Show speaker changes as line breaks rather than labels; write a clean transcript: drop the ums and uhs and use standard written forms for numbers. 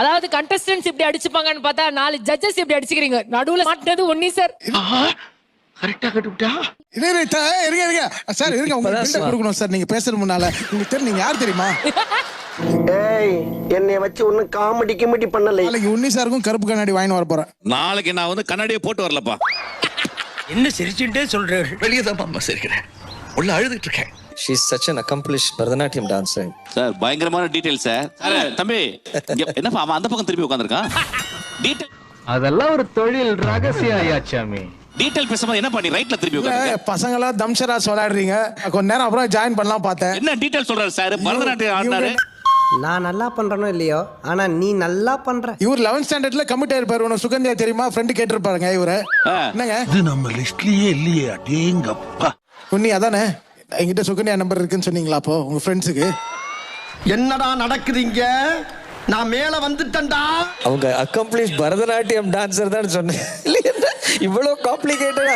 அதாவது கண்டஸ்டன்ஸ் இப்படி அடிச்சுப்பாங்கன்னு பார்த்தா 4 ஜட்ஜஸ் இப்படி அடிச்சுக்கிறீங்க. நடுவுல மாட்டினது ஒன்னி சார்.
கரெக்டா கட்டுப்பிட்டா.
இருங்க சார், இருங்க உங்களுக்கு கொடுக்கணும் சார். நீங்க பேசுற முன்னால உங்களுக்கு தெரியும் நீங்க யார் தெரியுமா?
ஏய், என்னைய வச்சு ஒன்னும் காமெடி கிமெடி பண்ணல.
நாளைக்கு உன்னி சாருக்கும் கருப்பு கண்ணாடி வாங்கி வர போறேன்.
நாளைக்கு நான் வந்து கண்ணாடியே போட்டு வரலப்பா.
என்ன சிரிச்சுட்டே சொல்றேன்? வெளியே தான் அம்மா சிரிக்கிறேன், உள்ள அழுதுட்டு இருக்கேன்.
She is such an accomplished Bharatanatyam dancer.
Sir பயங்கரமான டீடைல் சார். தம்பி என்னப்பா அவன் அந்த பக்கம் திருப்பி உட்கார்ந்திருக்கான். டீடைல்
அதெல்லாம் ஒரு தொழில் ரகசியம் ஐயாச்சாமி.
டீடைல் பேசும்போது என்ன பண்ணி ரைட்ல திருப்பி உட்கார்ந்திருக்க?
பசங்களா தம்ஷராஸ் விளையாடுறீங்க, கொஞ்ச நேரம் அப்புறம் ஜாயின் பண்ணலாம் பார்த்தேன்.
என்ன டீடைல் சொல்றாரு சார்? பரதநாட்டியம் ஆடினாரு.
நான் நல்லா பண்றனோ இல்லையோ, ஆனா நீ நல்லா பண்ற.
இவர் 11th ஸ்டாண்டர்ட்ல கமிட் ஆயிருப்பாரு. உனக்கு சுகந்தியா தெரியுமா? ஃப்ரெண்ட் கேட்டிருப்பாருங்க இவரு. என்னங்க
இது நம்ம லிஸ்ட்லயே இல்லையே. அடேங்கப்பா.
உன்னி அதானே என்கிட்ட சுகன்யா நம்பர் இருக்குன்னு சொன்னீங்களா அப்போ உங்க ஃப்ரெண்ட்ஸுக்கு?
என்னடா நடக்குதுங்க? நான் மேல வந்துட்டேன்டா.
அவங்க accomplished Bharatanatyam dancer தான் சொன்னேன். இவ்வளவு காம்ப்ளிகேட்டடா